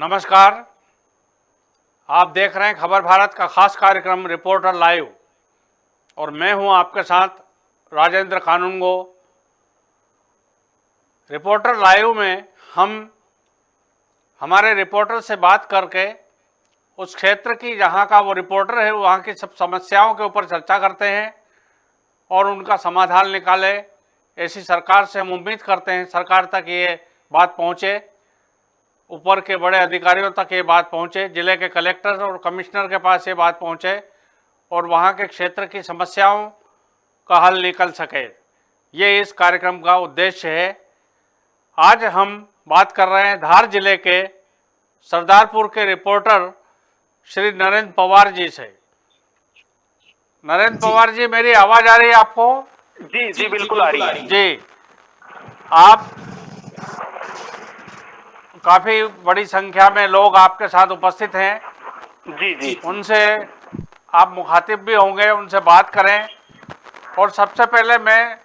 नमस्कार। आप देख रहे हैं खबर भारत का खास कार्यक्रम रिपोर्टर लाइव और मैं हूं आपके साथ राजेंद्र कानूनगो। रिपोर्टर लाइव में हम हमारे रिपोर्टर से बात करके उस क्षेत्र की जहां का वो रिपोर्टर है वहां की सब समस्याओं के ऊपर चर्चा करते हैं और उनका समाधान निकाले। ऐसी सरकार से हम उम्मीद करते हैं सरकार तक ये बात पहुंचे, ऊपर के बड़े अधिकारियों तक ये बात पहुंचे, जिले के कलेक्टर और कमिश्नर के पास ये बात पहुंचे और वहां के क्षेत्र की समस्याओं का हल निकल सके। ये इस कार्यक्रम का उद्देश्य है। आज हम बात कर रहे हैं धार जिले के सरदारपुर के रिपोर्टर श्री नरेंद्र पवार जी से। नरेंद्र पवार जी, मेरी आवाज आ रही है आपको? जी जी बिल्कुल आ रही है। जी, आप काफी बड़ी संख्या में लोग आपके साथ उपस्थित हैं। जी जी उनसे आप मुखातिब भी होंगे, उनसे बात करें। और सबसे पहले मैं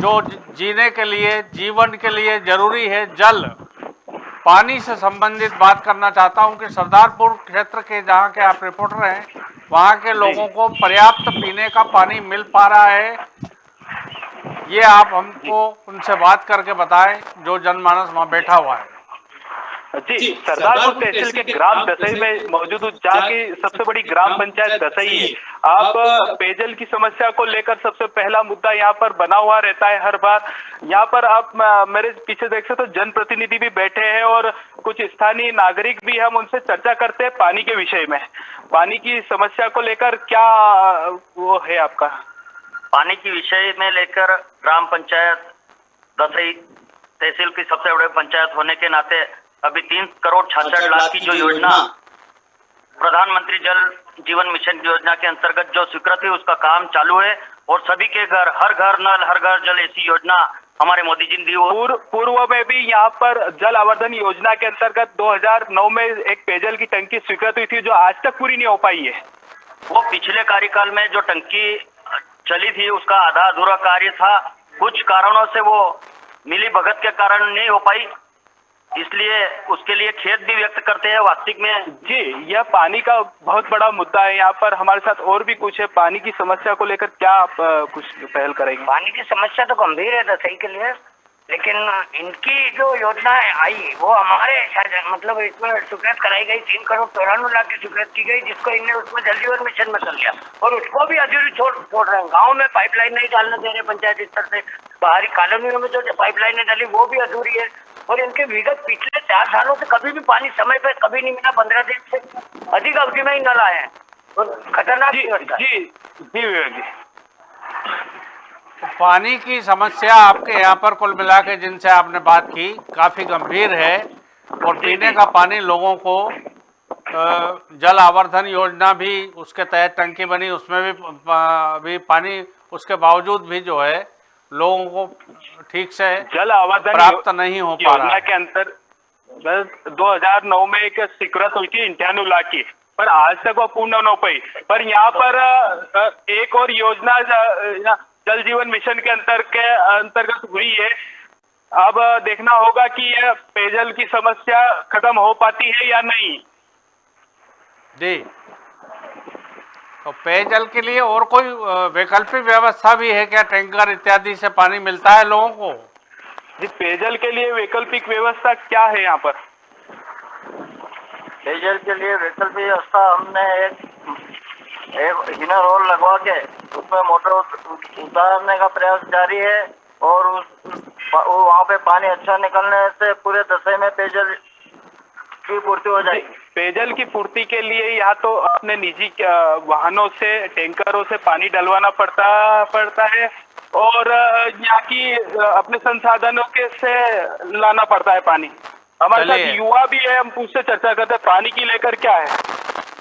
जो जीने के लिए, जीवन के लिए जरूरी है जल, पानी से संबंधित बात करना चाहता हूं कि सरदारपुर क्षेत्र के जहां के आप रिपोर्टर हैं वहां के लोगों को पर्याप्त पीने का पानी मिल पा रहा है? ये आप हमको उनसे बात करके बताएं जो जनमानस वहां बैठा हुआ है। जी, सरदारपुर तहसील के ग्राम दसई में मौजूद जहाँ की सबसे बड़ी ग्राम पंचायत दसई है। आप पेयजल की समस्या को लेकर सबसे पहला मुद्दा यहाँ पर बना हुआ रहता है हर बार। यहाँ पर आप मेरे पीछे देख सकते हो जनप्रतिनिधि भी बैठे हैं और कुछ स्थानीय नागरिक भी। हम उनसे चर्चा करते हैं पानी के विषय में। पानी की समस्या को लेकर क्या वो है आपका? पानी की विषय में लेकर ग्राम पंचायत दसई तहसील की सबसे बड़ी पंचायत होने के नाते अभी 3 करोड़ 66 लाख की जो योजना प्रधानमंत्री जल जीवन मिशन योजना के अंतर्गत जो स्वीकृत है उसका काम चालू है और सभी के घर, हर घर नल हर घर जल ऐसी योजना हमारे मोदी जी ने दी। पूर्व में भी यहाँ पर जल आवर्धन योजना के अंतर्गत 2009 में एक पेयजल की टंकी स्वीकृत हुई थी जो आज तक पूरी नहीं हो पाई है। वो पिछले कार्यकाल में जो टंकी चली थी उसका आधा अधूरा कार्य था। कुछ कारणों से वो मिली भगत के कारण नहीं हो पाई, इसलिए उसके लिए खेद भी व्यक्त करते हैं। वास्तविक में जी, यह पानी का बहुत बड़ा मुद्दा है। यहाँ पर हमारे साथ और भी कुछ है। पानी की समस्या को लेकर क्या आप कुछ पहल करेंगे? पानी की समस्या तो गंभीर है दसई के लिए, लेकिन इनकी जो योजना आई वो हमारे मतलब इसमें स्वीकृत कराई गई। 3 करोड़ 94 लाख की स्वीकृत की गई, जिसको इनने उसमें जल जीवन मिशन में कर लिया और उसको भी अधूरी छोड़ रहे हैं। गाँव में पाइपलाइन नहीं डालने दे रहे पंचायत स्तर से। बाहरी कॉलोनियों में जो पाइपलाइनें डाली वो भी अधूरी है और इनके विगत पिछले 4 सालों से कभी भी पानी समय पे कभी नहीं मिला। 15 दिन से अधिक अवधि में ही नल आए हैं और खतरनाक व्यवस्था। जी जी विवेक जी, पानी की समस्या आपके यहाँ पर कुल मिला के जिनसे आपने बात की काफ़ी गंभीर है और पीने का पानी लोगों को जल आवर्धन योजना भी उसके तहत टंकी बनी, उसमें भी पानी उसके बावजूद भी जो है लोगों को ठीक से जल आवर्धन प्राप्त नहीं हो पा रहा है। के अंतर 2009 में एक स्वीकृत हुई थी 98 लाख की, पर आज तक वो पूर्ण नहीं हो पाई। पर यहाँ पर एक और योजना जल जीवन मिशन के अंतर्गत हुई है। अब देखना होगा कि यह पेयजल की समस्या खत्म हो पाती है या नहीं। जी, तो पेयजल के लिए और कोई वैकल्पिक व्यवस्था भी है क्या? टैंकर इत्यादि से पानी मिलता है लोगों को? जी, पेयजल के लिए वैकल्पिक व्यवस्था क्या है यहाँ पर? पेयजल के लिए वैकल्पिक व्यवस्था हमने एक इनर होल लगवा के उसमें मोटर उतारने का प्रयास जारी है और वहाँ पे पानी अच्छा निकलने से पूरे दसई में पेयजल की पूर्ति हो जाएगी। पेयजल की पूर्ति के लिए या तो अपने निजी वाहनों से, टैंकरों से पानी डलवाना पड़ता है और यहाँ की अपने संसाधनों के से लाना पड़ता है पानी। हमारे साथ युवा भी है, हम उससे चर्चा करते हैं। पानी की लेकर क्या है?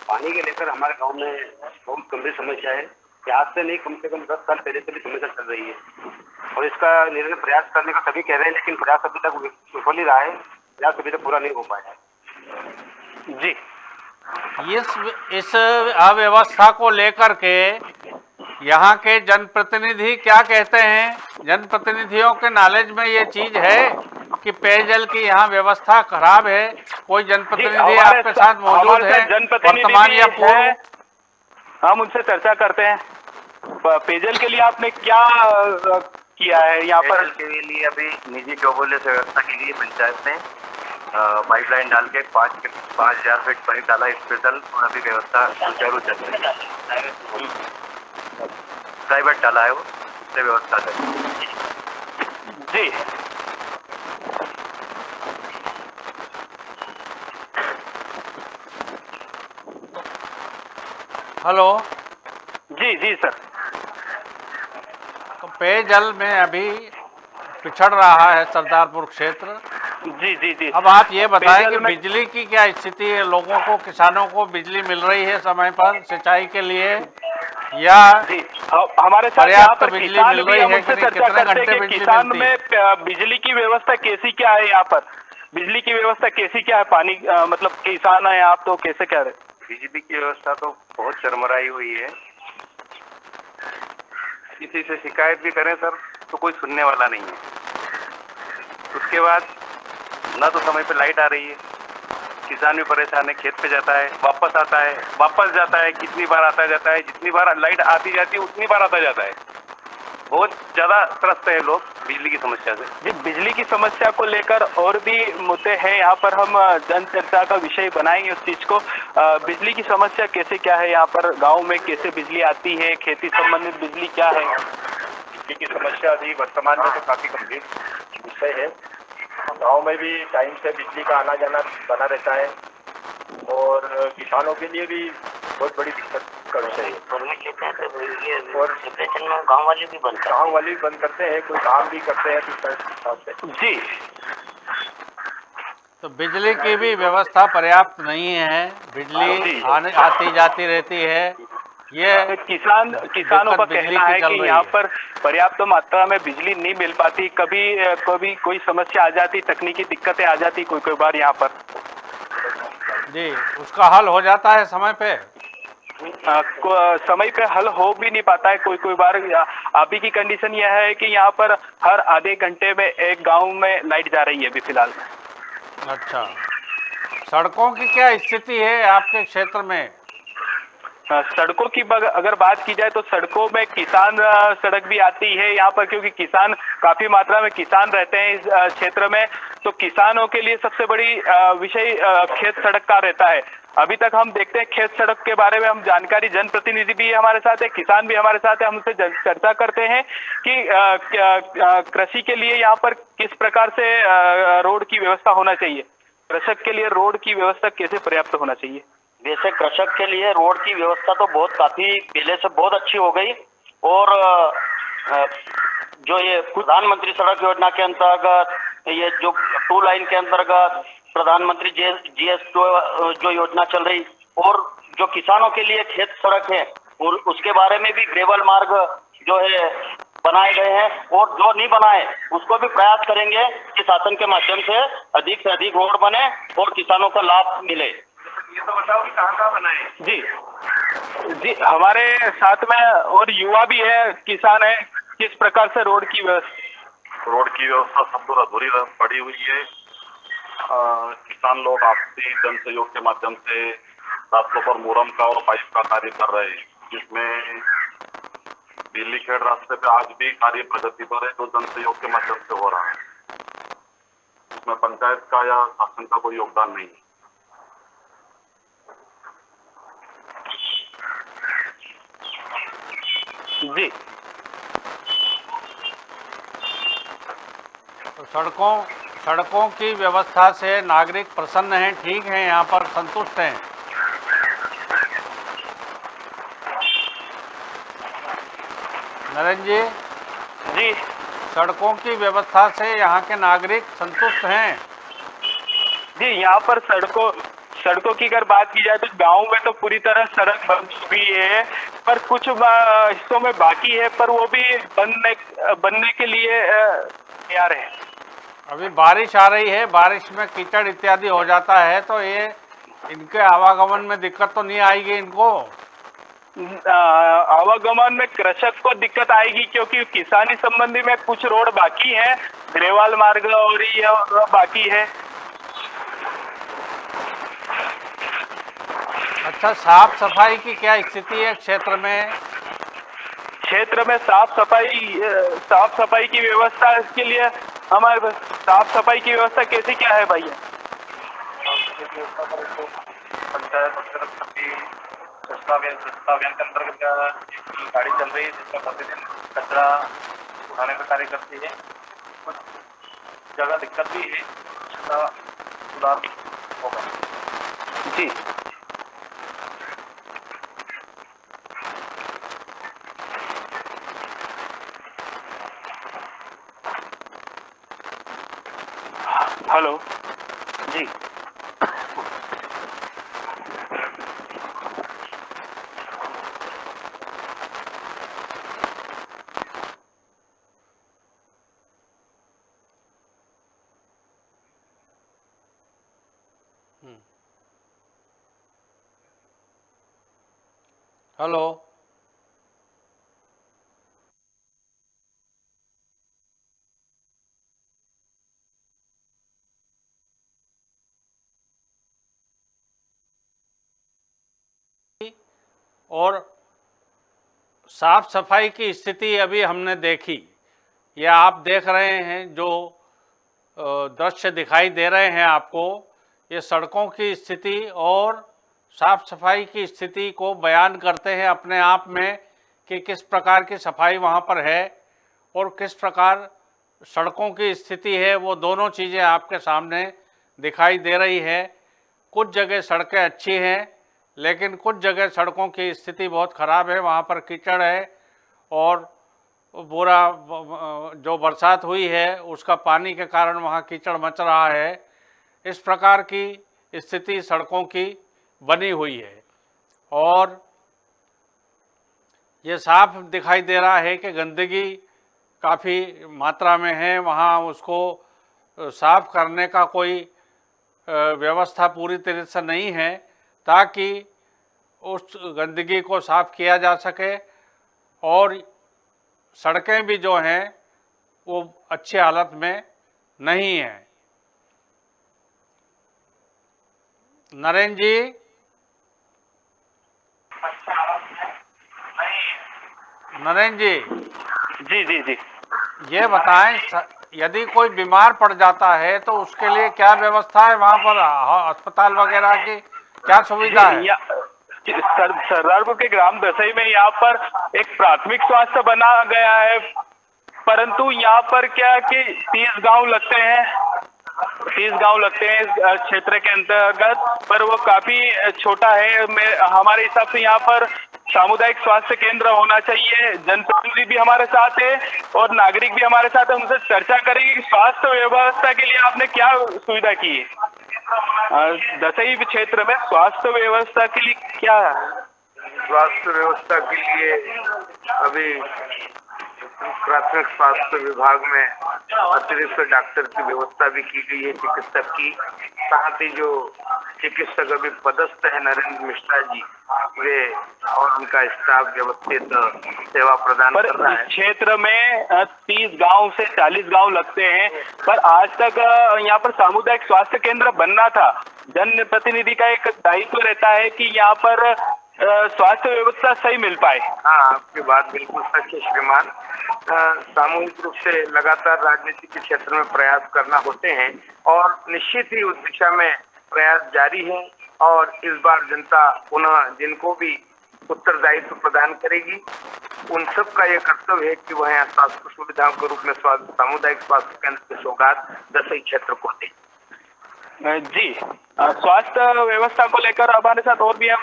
पानी के लेकर हमारे गांव में बहुत गंभीर समस्या है कि आज से नहीं कम से कम 10 साल पहले से भी समस्या चल रही है और इसका निरंतर प्रयास करने का सभी कह रहे हैं, लेकिन प्रयास अभी तक विफल ही रहा है। प्रयास अभी तक पूरा नहीं हो पाया है। जी, इस अव्यवस्था को लेकर के यहाँ के जनप्रतिनिधि क्या कहते हैं? जनप्रतिनिधियों के नॉलेज में ये चीज है कि पेयजल की यहाँ व्यवस्था खराब है? कोई जनप्रतिनिधि हमारे आपके साथ मौजूद हमारे है साथ जनप्रतिनिधि वर्तमान भी या है, पूर्व? हम उनसे चर्चा करते हैं। पेयजल के लिए आपने क्या किया है यहाँ पर? पेयजल के लिए अभी निजी चौबोले से व्यवस्था के लिए पंचायत ने पाइपलाइन डाल के 5,000 फीट पाइप डाला स्पेशल, और अभी व्यवस्था सुचारू चल रही है। प्राइवेट डाला है वो, उससे व्यवस्था कर जी हेलो। जी जी सर। तो पेयजल में अभी पिछड़ रहा है सरदारपुर क्षेत्र। जी जी जी अब आप ये बताएं कि पेयजल में- बिजली की क्या स्थिति है? लोगों को, किसानों को बिजली मिल रही है समय पर सिंचाई के लिए, या जी हमारे साथ यहाँ पर्याप्त पर बिजली किसान मिल भी रही हम है उनसे कि नहीं? चर्चा कितने करते घंटे हैं कि बिजली किसान मिलती में बिजली की व्यवस्था कैसी क्या है यहाँ पर? बिजली की व्यवस्था कैसी क्या है? पानी मतलब किसान है आप, तो कैसे क्या रहे? बिजली की व्यवस्था तो बहुत चरमराई हुई है। किसी से शिकायत भी करें सर तो कोई सुनने वाला नहीं है। उसके बाद ना तो समय पे लाइट आ रही है, किसान भी परेशान है, खेत पे जाता है, वापस आता है, वापस जाता है, कितनी बार आता जाता है, जितनी बार लाइट आती जाती है उतनी बार आता जाता है। बहुत ज्यादा त्रस्त है लोग बिजली की समस्या से। जी बिजली की समस्या को लेकर और भी मुद्दे हैं यहाँ पर, हम जन चर्चा का विषय बनाएंगे उस चीज को। बिजली की समस्या कैसे क्या है यहाँ पर, गांव में कैसे बिजली आती है, खेती संबंधित बिजली क्या है? बिजली की समस्या अभी वर्तमान में तो काफी गंभीर विषय है। गांव में भी टाइम से बिजली का आना जाना बना रहता है, और किसानों के लिए भी बहुत बड़ी दिक्कत का विषय है। और डिप्रेशन में गांव वाले भी बंद गाँव वाले भी बंद करते हैं, कोई काम भी करते हैं किस हिसाब से। जी तो बिजली की भी व्यवस्था पर्याप्त नहीं है, बिजली आती जाती रहती है। ये किसानों का बिजली कहना की है चल कि रही यहाँ है। पर पर्याप्त मात्रा में बिजली नहीं मिल पाती, कभी कोई समस्या आ जाती, तकनीकी दिक्कतें आ जाती कोई बार यहाँ पर। जी, उसका हल हो जाता है समय पे? समय पे हल हो भी नहीं पाता है कोई बार। अभी की कंडीशन यह है कि यहाँ पर हर आधे घंटे में एक गांव में लाइट जा रही है अभी फिलहाल। अच्छा, सड़कों की क्या स्थिति है आपके क्षेत्र में? सड़कों की अगर बात की जाए तो सड़कों में किसान सड़क भी आती है यहाँ पर, क्योंकि किसान काफी मात्रा में किसान रहते हैं इस क्षेत्र में। तो किसानों के लिए सबसे बड़ी विषय खेत सड़क का रहता है। अभी तक हम देखते हैं खेत सड़क के बारे में हम जानकारी, जनप्रतिनिधि भी हमारे साथ है, किसान भी हमारे साथ है, हम उनसे चर्चा करते हैं कि कृषि के लिए यहाँ पर किस प्रकार से रोड की व्यवस्था होना चाहिए, कृषक के लिए रोड की व्यवस्था कैसे पर्याप्त होना चाहिए। वैसे कृषक के लिए रोड की व्यवस्था तो बहुत काफी पहले से बहुत अच्छी हो गई, और जो ये प्रधानमंत्री सड़क योजना के अंतर्गत, ये जो 2 लाइन के अंतर्गत प्रधानमंत्री GS जो योजना चल रही, और जो किसानों के लिए खेत सड़क है और उसके बारे में भी ग्रेवल मार्ग जो है बनाए गए हैं, और जो नहीं बनाए उसको भी प्रयास करेंगे कि शासन के माध्यम से अधिक रोड बने और किसानों को लाभ मिले। ये तो बताओ कि कहाँ बनाए। जी हमारे साथ में और युवा भी है, किसान है, किस प्रकार से रोड की व्यवस्था सब दूर अधूरी पड़ी हुई है। किसान लोग आपसी जन सहयोग के माध्यम से रास्तों पर मुरम का और पाइप का कार्य कर रहे हैं, जिसमें दिल्ली खेड़ रास्ते पे आज भी कार्य प्रगति पर है, जो जन सहयोग के माध्यम से हो रहा है। इसमें पंचायत का या शासन का कोई योगदान नहीं है। जी तो सड़कों की व्यवस्था से नागरिक प्रसन्न हैं, ठीक हैं, यहाँ पर संतुष्ट हैं? नरेंद्र जी सड़कों की व्यवस्था से यहाँ के नागरिक संतुष्ट हैं? जी यहाँ पर सड़कों की अगर बात की जाए तो गांव में तो पूरी तरह सड़क बन चुकी है, पर कुछ हिस्सों में बाकी है, पर वो भी बनने के लिए तैयार है। अभी बारिश आ रही है, बारिश में कीचड़ इत्यादि हो जाता है, तो ये इनके आवागमन में दिक्कत तो नहीं आएगी इनको? आवागमन में कृषक को दिक्कत आएगी, क्योंकि किसानी संबंधी में कुछ रोड बाकी है, ग्रेवाल मार्ग और ये बाकी है। अच्छा, साफ सफाई की क्या स्थिति है क्षेत्र में? क्षेत्र में साफ सफाई की व्यवस्था के लिए हमारे साफ सफाई की व्यवस्था कैसी क्या है भैया? पंचायत स्वच्छता अभियान के अंतर्गत एक गाड़ी चल रही है जिसमें प्रतिदिन कचरा उठाने का कार्य करती है। कुछ जगह दिक्कत भी है, उसका सुधार होगा। जी, हेलो जी। हेलो, और साफ सफाई की स्थिति अभी हमने देखी, या आप देख रहे हैं जो दृश्य दिखाई दे रहे हैं आपको, ये सड़कों की स्थिति और साफ सफाई की स्थिति को बयान करते हैं अपने आप में कि किस प्रकार की सफाई वहाँ पर है और किस प्रकार सड़कों की स्थिति है। वो दोनों चीज़ें आपके सामने दिखाई दे रही है। कुछ जगह सड़कें अच्छी हैं, लेकिन कुछ जगह सड़कों की स्थिति बहुत ख़राब है, वहाँ पर कीचड़ है और बुरा जो बरसात हुई है उसका पानी के कारण वहाँ कीचड़ मच रहा है। इस प्रकार की स्थिति सड़कों की बनी हुई है और ये साफ दिखाई दे रहा है कि गंदगी काफ़ी मात्रा में है। वहाँ उसको साफ करने का कोई व्यवस्था पूरी तरह से नहीं है ताकि उस गंदगी को साफ किया जा सके और सड़कें भी जो हैं वो अच्छी हालत में नहीं हैं। नरेंद्र जी, नरेंद्र जी जी जी, ये बताएं, यदि कोई बीमार पड़ जाता है तो उसके लिए क्या व्यवस्था है वहाँ पर? अस्पताल वगैरह की क्या सुविधा है? सरदारपुर के ग्राम दसई में यहाँ पर एक प्राथमिक स्वास्थ्य बना गया है, परंतु यहाँ पर क्या कि 30 गांव लगते हैं इस क्षेत्र के अंतर्गत, पर वो काफी छोटा है। हमारे हिसाब से यहाँ पर सामुदायिक स्वास्थ्य केंद्र होना चाहिए। जनप्रतिनिधि भी हमारे साथ है और नागरिक भी हमारे साथ है, उनसे चर्चा करेंगे कि स्वास्थ्य व्यवस्था के लिए आपने क्या सुविधा की है दसई क्षेत्र में। स्वास्थ्य व्यवस्था के लिए क्या है? स्वास्थ्य व्यवस्था के लिए अभी प्राथमिक स्वास्थ्य विभाग में अतिरिक्त डॉक्टर की व्यवस्था भी की गई है, चिकित्सक की। साथ ही जो चिकित्सक अभी पदस्थ है नरेंद्र मिश्रा जी, वे और उनका स्टाफ व्यवस्थित सेवा प्रदान कर रहा है। इस क्षेत्र में 30 गांव से 40 गांव लगते हैं, पर आज तक यहाँ पर सामुदायिक स्वास्थ्य केंद्र बनना था। जनप्रतिनिधि का एक दायित्व रहता है कि यहाँ पर स्वास्थ्य व्यवस्था सही मिल पाए। हाँ, आपकी बात बिल्कुल सच है श्रीमान। सामूहिक रूप से लगातार राजनीति के क्षेत्र में प्रयास करना होते हैं और निश्चित ही उस दिशा में प्रयास जारी है और इस बार जनता पुनः जिनको भी उत्तरदायित्व प्रदान करेगी उन सब का ये कर्तव्य है कि वह यहाँ स्वास्थ्य सुविधाओं के रूप में सामुदायिक स्वास्थ्य केंद्र की सौगात दसई क्षेत्र को दे। जी, स्वास्थ्य व्यवस्था को लेकर हमारे साथ और भी हम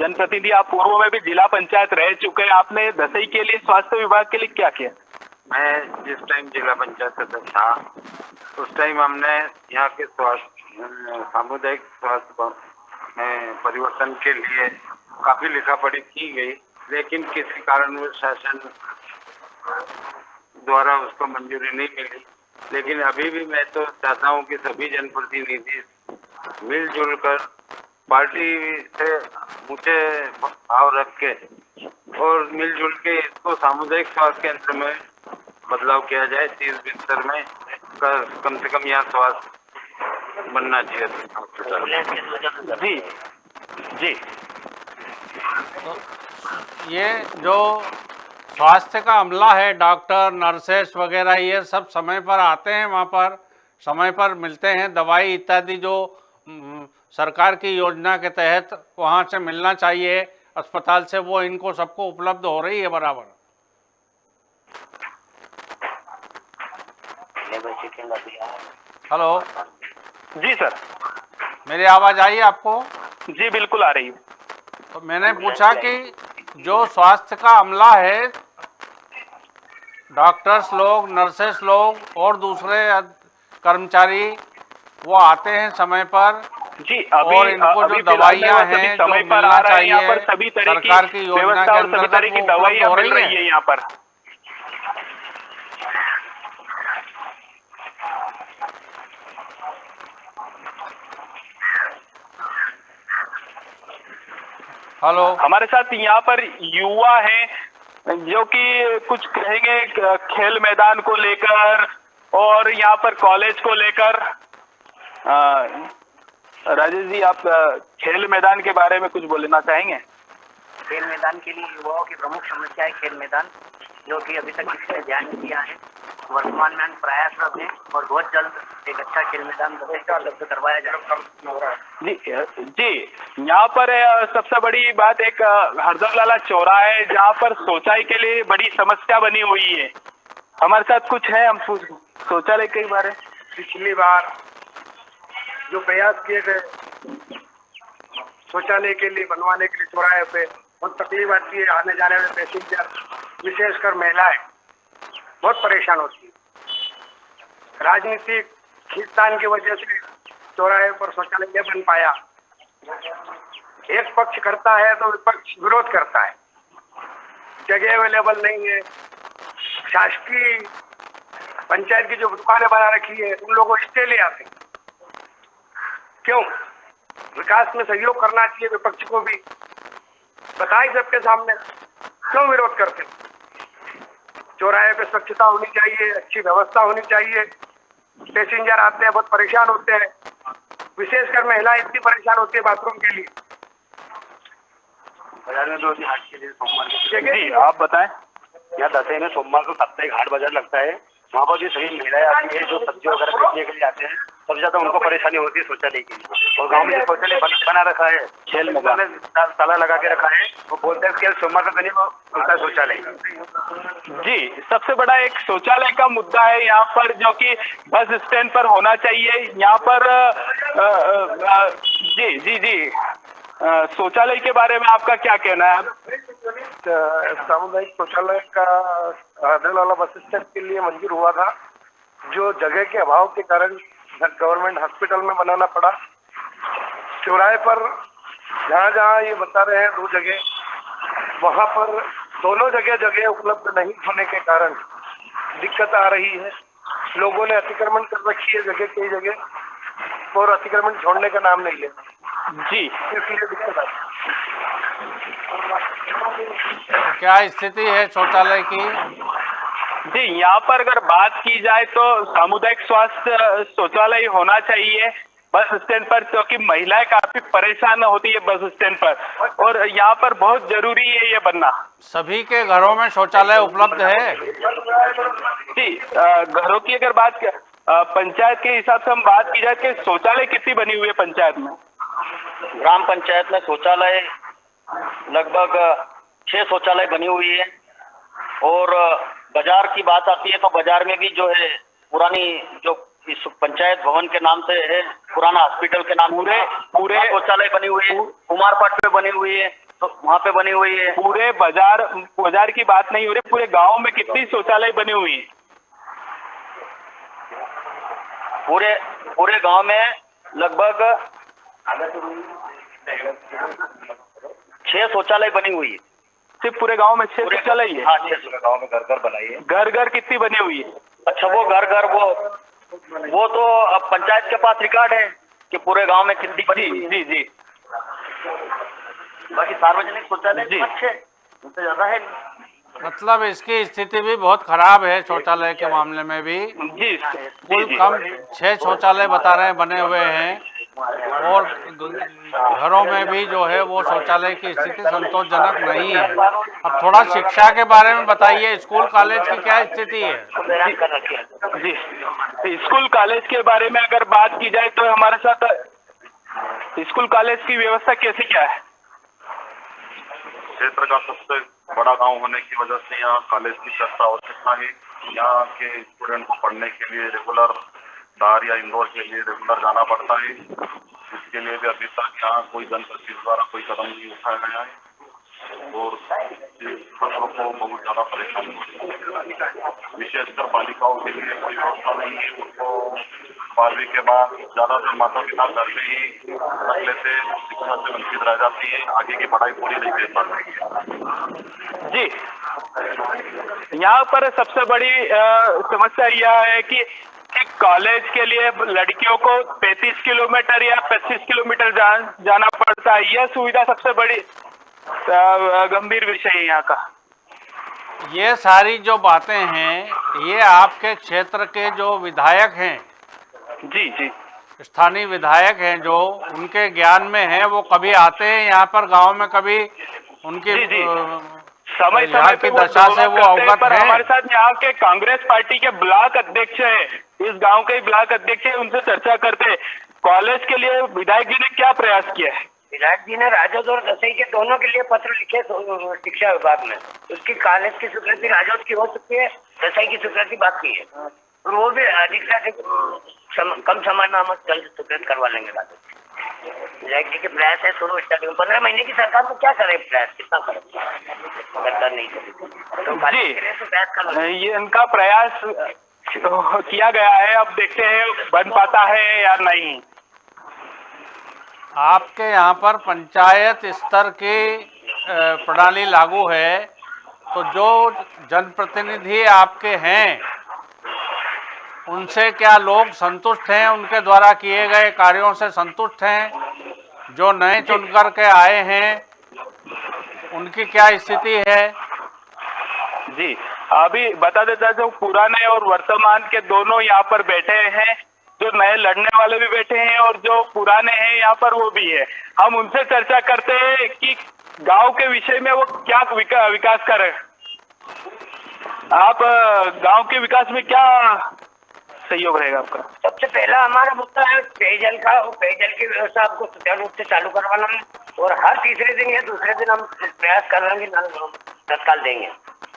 जनप्रतिनिधि, आप पूर्व में भी जिला पंचायत रह चुके हैं, आपने दसई के लिए स्वास्थ्य विभाग के लिए क्या किया? मैं जिस टाइम जिला पंचायत सदस्य था उस टाइम हमने यहाँ के सामुदायिक स्वास्थ्य में परिवर्तन के लिए काफी लिखा पढ़ी की गई, लेकिन किसी कारण शासन द्वारा उसको मंजूरी नहीं मिली। लेकिन अभी भी मैं तो चाहता हूँ कि सभी जनप्रतिनिधि मिलजुल कर पार्टी से ऊंचे भाव रख के और मिलजुल के इसको सामुदायिक स्वास्थ्य केंद्र में बदलाव किया जाए। 30 बिस्तर में कम से कम यहाँ स्वास्थ्य बनना चाहिए हॉस्पिटल। जी जी तो ये जो स्वास्थ्य का अमला है, डॉक्टर, नर्सेस वगैरह, ये सब समय पर आते हैं, वहाँ पर समय पर मिलते हैं। दवाई इत्यादि जो सरकार की योजना के तहत वहाँ से मिलना चाहिए अस्पताल से, वो इनको सबको उपलब्ध हो रही है बराबर। हेलो जी सर, मेरी आवाज़ आई आपको? जी बिल्कुल आ रही है। तो मैंने पूछा कि जो स्वास्थ्य का अमला है, डॉक्टर्स लोग, नर्सेस लोग और दूसरे कर्मचारी, वो आते हैं समय पर जी अभी और इनको जो दवाइयाँ हैं जो समय पर मिलना आ रहे हैं, यहाँ चाहिए पर सभी तरह की सरकार की योजना व्यवस्था के और सभी अंतर्गत तरह की वो उपलब्ध दवाइयाँ हो मिल रही है यहाँ पर। हेलो, हमारे साथ यहाँ पर युवा हैं जो कि कुछ कहेंगे खेल मैदान को लेकर और यहाँ पर कॉलेज को लेकर। राजेश जी, आप खेल मैदान के बारे में कुछ बोलना चाहेंगे? खेल मैदान के लिए युवाओं की प्रमुख समस्या है खेल मैदान, जो कि अभी तक किसी ने ध्यान नहीं दिया है। वर्तमान में हम प्रयासरत हैं और बहुत जल्द एक अच्छा खेल मैदान उपलब्ध करवाया जाएगा। जी यहाँ पर सबसे बड़ी बात एक हरदम लाला चौराहा है जहाँ पर शौचालय के लिए बड़ी समस्या बनी हुई है। हमारे साथ कुछ है, हम शौचालय के बारे। पिछली बार जो प्रयास किए गए शौचालय के लिए बनवाने के लिए चौराहे पे बहुत तकलीफ आती है। आने जाने में पैसेंजर, विशेषकर महिलाएं बहुत परेशान होती है। राजनीतिक खींचतान की वजह से चौराहे पर शौचालय नहीं बन पाया। एक पक्ष करता है तो विपक्ष विरोध करता है। जगह अवेलेबल नहीं है। शासकीय पंचायत की जो दुकानें बना रखी है उन लोगों को स्टे ले आते हैं। क्यों? विकास में सहयोग करना चाहिए विपक्ष को भी। बताए सबके सामने, क्यों विरोध करते? चौराहे पे स्वच्छता होनी चाहिए, अच्छी व्यवस्था होनी चाहिए। पैसेंजर आते हैं, बहुत परेशान होते हैं, विशेषकर महिलाएं इतनी परेशान होती है बाथरूम के लिए। बाजार में दो हाट के लिए सोमवार जी आप बताएं। यहाँ दशहरे में सोमवार को साप्ताहिक हाट बाजार लगता है। वहाँ पर जो सभी महिलाएं आती है, जो सब्जी वगैरह बेचने के लिए आते हैं, सबसे ज्यादा उनको परेशानी होती है शौचालय की। और गांव में जो शौचालय बना रखा है, खेल मैदान ताला लगा के रखा है, वो बोलते हैं कि सोमवार का दिन उनका शौचालय। जी सबसे बड़ा एक शौचालय का मुद्दा है यहाँ पर, जो कि बस स्टैंड पर होना चाहिए। यहाँ पर जी जी जी शौचालय के बारे में आपका क्या कहना है? सामुदायिक शौचालय का वाला बस स्टैंड के लिए मंजूर हुआ था, जो जगह के अभाव के कारण गवर्नमेंट हॉस्पिटल में बनाना पड़ा। चौराहे पर जहाँ जहाँ ये बता रहे हैं 2 जगह, वहाँ पर दोनों जगह उपलब्ध नहीं होने के कारण दिक्कत आ रही है। लोगों ने अतिक्रमण कर रखी है जगह कई जगह, और अतिक्रमण छोड़ने का नाम नहीं है। जी इसलिए दिक्कत आ रही है। क्या स्थिति है शौचालय की? जी यहाँ पर अगर बात की जाए तो सामुदायिक स्वास्थ्य शौचालय होना चाहिए बस स्टैंड पर, क्योंकि महिलाएं काफी परेशान होती है बस स्टैंड पर, और यहाँ पर बहुत जरूरी है ये बनना। सभी के घरों में शौचालय उपलब्ध है? जी घरों की अगर बात पंचायत के हिसाब से हम बात की जाए कि शौचालय कितनी बनी हुई है पंचायत में? ग्राम पंचायत में शौचालय लगभग 6 शौचालय बनी हुई है। और बाजार की बात आती है तो बाजार में भी जो है पुरानी जो इस पंचायत भवन के नाम से है, पुराना हॉस्पिटल के नाम पूरे शौचालय बनी हुई है। कुमारपाट पे बनी हुई है, तो वहाँ पे बनी हुई है। पूरे बाजार की बात नहीं हो रही, पूरे गांव में कितनी शौचालय बनी हुई है? पूरे गांव में लगभग 6 शौचालय बनी हुई है। सिर्फ पूरे गांव में 6 शौचालय है? हाँ 6 गाँव में घर बनाई है। घर कितनी बनी हुई है? अच्छा वो घर वो तो अब पंचायत के पास रिकॉर्ड है कि पूरे गांव में कितनी बनी हुई है। जी बाकी सार्वजनिक शौचालय जी। अच्छे हैं, उनसे ज्यादा है नहीं। मतलब इसकी स्थिति भी बहुत खराब है शौचालय के मामले में भी। जी कुल कम 6 शौचालय बता रहे हैं बने हुए हैं, और घरों में भी जो है वो शौचालय की स्थिति संतोषजनक नहीं है। अब थोड़ा शिक्षा के बारे में बताइए, स्कूल कॉलेज की क्या स्थिति है? जी, स्कूल कॉलेज के बारे में अगर बात की जाए तो हमारे साथ स्कूल कॉलेज की व्यवस्था कैसी क्या है? क्षेत्र का सबसे बड़ा गांव होने की वजह से यहाँ कॉलेज की सख्त आवश्यकता है। यहाँ के स्टूडेंट को पढ़ने के लिए रेगुलर बाहर या इंदौर के लिए रेगुलर जाना पड़ता है। इसके लिए भी अभी तक यहाँ कोई जनप्रतिनिधि द्वारा कोई कदम नहीं उठाया गया है और छात्रों को बहुत ज्यादा परेशानी होती है। विशेषकर बालिकाओं के लिए कोई व्यवस्था नहीं है। उनको 12वीं के बाद ज्यादातर माता पिता घर में ही रख लेते, शिक्षा से वंचित रह जाती है, आगे की पढ़ाई पूरी नहीं कर पाती है। जी, यहाँ पर सबसे बड़ी समस्या यह है कि कॉलेज के लिए लड़कियों को 35 किलोमीटर या 25 किलोमीटर जाना पड़ता है। यह सुविधा सबसे बड़ी गंभीर विषय है यहाँ का। ये सारी जो बातें हैं ये आपके क्षेत्र के जो विधायक हैं, जी जी, स्थानीय विधायक हैं, जो उनके ज्ञान में है, वो कभी आते हैं यहाँ पर गांव में, कभी उनकी जी, समय यहाँ समय की पे दशा से वो अवगत पर हैं। हमारे साथ यहाँ के कांग्रेस पार्टी के ब्लॉक अध्यक्ष है, इस गांव के ब्लॉक अध्यक्ष है, उनसे चर्चा करते। कॉलेज के लिए विधायक जी ने क्या प्रयास किया है? विधायक जी ने राजद और दसई के दोनों के लिए पत्र लिखे शिक्षा विभाग में। उसकी कॉलेज की स्वीकृति राजद की हो सकती है, दसई की स्वीकृति बाकी है, और वो भी अधिक से अधिक कम समय में हम जल्द स्वीकृत करवा लेंगे राजद। विधायक जी के प्रयास है, शुरू स्टार्टिंग 15 महीने की सरकार में क्या करे प्रयास, कितना करे सरकार नहीं करेगी तो कॉलेज के लिए तो प्रयास करना। ये इनका प्रयास किया गया है, अब देखते हैं बन पाता है या नहीं। आपके यहाँ पर पंचायत स्तर की प्रणाली लागू है, तो जो जनप्रतिनिधि आपके हैं उनसे क्या लोग संतुष्ट हैं? उनके द्वारा किए गए कार्यों से संतुष्ट हैं? जो नए चुन कर के आए हैं उनकी क्या स्थिति है? जी, अभी बता देता, जो पुराने और वर्तमान के दोनों यहाँ पर बैठे हैं, जो नए लड़ने वाले भी बैठे हैं और जो पुराने हैं यहाँ पर वो भी है। हम उनसे चर्चा करते हैं कि गांव के विषय में वो क्या विकास करें। आप गांव के विकास में क्या सहयोग रहेगा आपका? सबसे पहला हमारा मुद्दा है पेयजल का, और पेयजल की व्यवस्था आपको सुचारू रूप से चालू करवाना है, और हर तीसरे दिन या दूसरे दिन हम प्रयास कर रहे हैं कि तत्काल देंगे।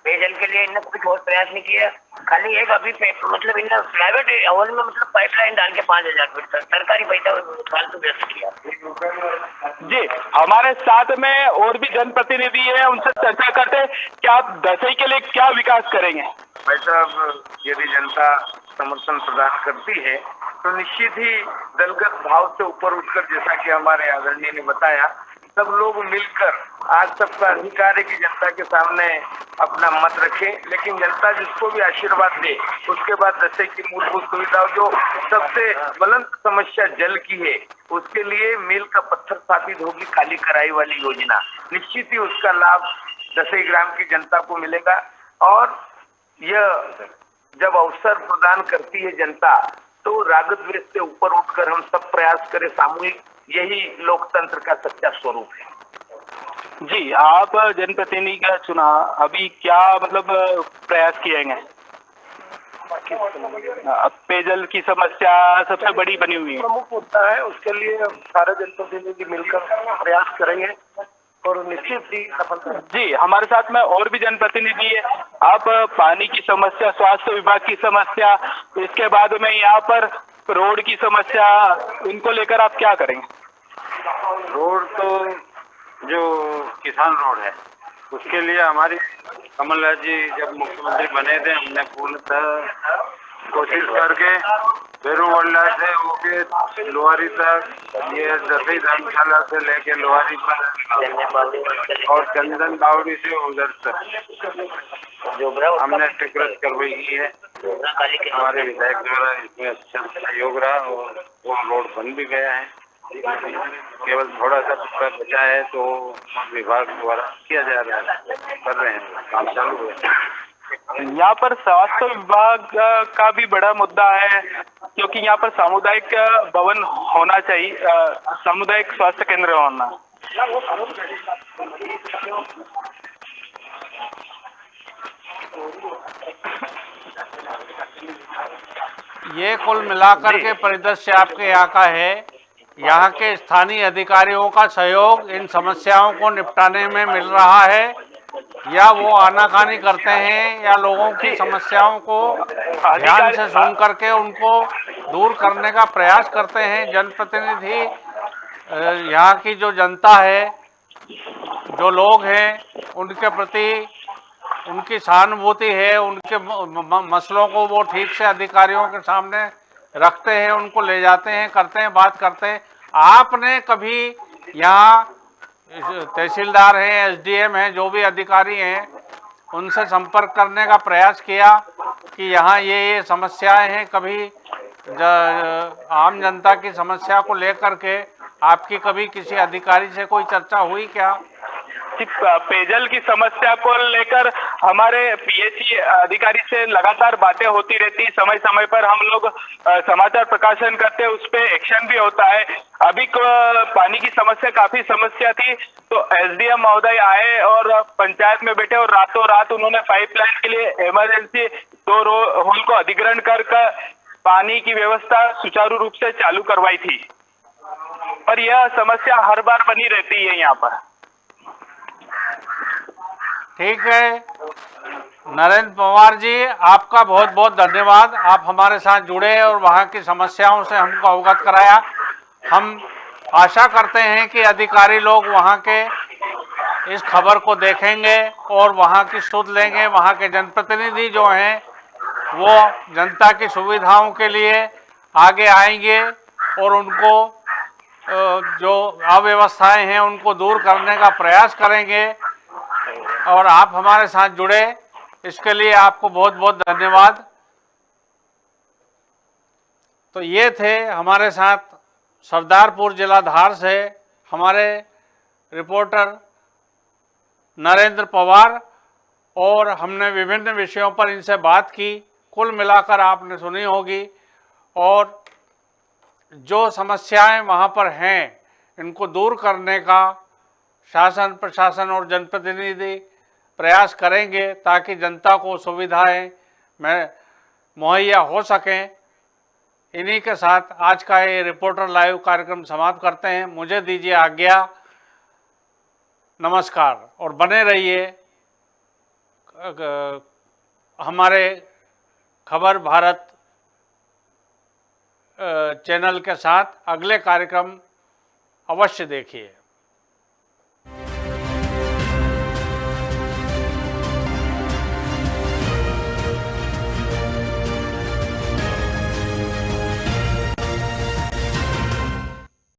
पेयजल के लिए इनने कुछ और प्रयास नहीं किया, खाली एक अभी मतलब इनने प्राइवेट हॉल में मतलब पाइपलाइन डाल के 5000 फीट सरकारी पैसा फालतू व्यस्त किया। जी, हमारे साथ में और भी जनप्रतिनिधि है, उनसे चर्चा करते कि आप दसई के लिए क्या विकास करेंगे। भाई साहब, यदि जनता समर्थन प्रदान करती है तो निश्चित ही दलगत भाव से ऊपर उठकर, जैसा कि हमारे आदरणीय ने बताया, सब लोग मिलकर, आज सबका अधिकार है कि जनता के सामने अपना मत रखे, लेकिन जनता जिसको भी आशीर्वाद दे, उसके बाद दसई की मूलभूत सुविधाओं, जो सबसे ज्वलंत समस्या जल की है, उसके लिए मील का पत्थर स्थापित होगी खाली कराई वाली योजना। निश्चित ही उसका लाभ दसई ग्राम की जनता को मिलेगा, और यह जब अवसर प्रदान करती है जनता, तो राग द्वेष से ऊपर उठकर हम सब प्रयास करें सामूहिक, यही लोकतंत्र का सच्चा स्वरूप है। जी, आप जनप्रतिनिधि का चुना, अभी क्या मतलब प्रयास किए गए? पेयजल की समस्या सबसे बड़ी बनी हुई है, प्रमुख मुद्दा है, उसके लिए हम सारे जनप्रतिनिधि मिलकर प्रयास करेंगे और निश्चित ही सफलता। जी, हमारे साथ में और भी जनप्रतिनिधि है। आप पानी की समस्या, स्वास्थ्य विभाग की समस्या, इसके बाद में यहाँ पर रोड की समस्या, इनको लेकर आप क्या करेंगे? रोड तो जो किसान रोड है, उसके लिए हमारी कमलनाथ जी जब मुख्यमंत्री बने थे, हमने पूर्णतः कोशिश करके बेरूवल्ला से होके लोहारी तक, ये दसई धर्मशाला से लेके लोहारी पर, और चंदन बावड़ी से उधर तक हमने स्वीकृत करवाई है। हमारे विधायक द्वारा इसमें अच्छा सहयोग रहा और वो रोड बन भी गया है। केवल थोड़ा सा कुछ बचा है तो विभाग द्वारा किया जा रहा है, कर रहे हैं, काम चालू है। यहाँ पर स्वास्थ्य विभाग का भी बड़ा मुद्दा है, क्योंकि यहाँ पर सामुदायिक भवन होना चाहिए, सामुदायिक स्वास्थ्य केंद्र होना। ये कुल मिलाकर के परिदृश्य आपके यहाँ का है। यहाँ के स्थानीय अधिकारियों का सहयोग इन समस्याओं को निपटाने में मिल रहा है, या वो आनाकानी करते हैं, या लोगों की समस्याओं को ध्यान से सुन करके उनको दूर करने का प्रयास करते हैं। जनप्रतिनिधि, यहाँ की जो जनता है, जो लोग हैं, उनके प्रति उनकी सहानुभूति है, उनके मसलों को वो ठीक से अधिकारियों के सामने रखते हैं, उनको ले जाते हैं, करते हैं, बात करते हैं। आपने कभी यहाँ तहसीलदार हैं, एसडीएम हैं, जो भी अधिकारी हैं, उनसे संपर्क करने का प्रयास किया कि यहाँ ये समस्याएं हैं? कभी आम जनता की समस्या को लेकर के आपकी कभी किसी अधिकारी से कोई चर्चा हुई क्या? पेयजल की समस्या को लेकर हमारे पीएचई अधिकारी से लगातार बातें होती रहती, समय समय पर हम लोग समाचार प्रकाशन करते हैं, उस पे एक्शन भी होता है। अभी पानी की समस्या काफी समस्या थी, तो एसडीएम महोदय आए और पंचायत में बैठे और रातों रात उन्होंने पाइपलाइन के लिए इमरजेंसी 2 होल को अधिग्रहण कर पानी की व्यवस्था सुचारू रूप से चालू करवाई थी। पर यह समस्या हर बार बनी रहती है यहाँ पर। ठीक है नरेंद्र पवार जी, आपका बहुत बहुत धन्यवाद। आप हमारे साथ जुड़े और वहाँ की समस्याओं से हमको अवगत कराया। हम आशा करते हैं कि अधिकारी लोग वहाँ के इस खबर को देखेंगे और वहाँ की सुध लेंगे। वहाँ के जनप्रतिनिधि जो हैं वो जनता की सुविधाओं के लिए आगे आएंगे और उनको जो अव्यवस्थाएं हैं उनको दूर करने का प्रयास करेंगे। और आप हमारे साथ जुड़े, इसके लिए आपको बहुत बहुत धन्यवाद। तो ये थे हमारे साथ सरदारपुर जिला धार से हमारे रिपोर्टर नरेंद्र पवार, और हमने विभिन्न विषयों पर इनसे बात की। कुल मिलाकर आपने सुनी होगी, और जो समस्याएं वहाँ पर हैं इनको दूर करने का शासन, प्रशासन और जनप्रतिनिधि प्रयास करेंगे ताकि जनता को सुविधाएं मुहैया हो सकें। इन्हीं के साथ आज का ये रिपोर्टर लाइव कार्यक्रम समाप्त करते हैं। मुझे दीजिए आज्ञा, नमस्कार, और बने रहिए हमारे खबर भारत चैनल के साथ। अगले कार्यक्रम अवश्य देखिए।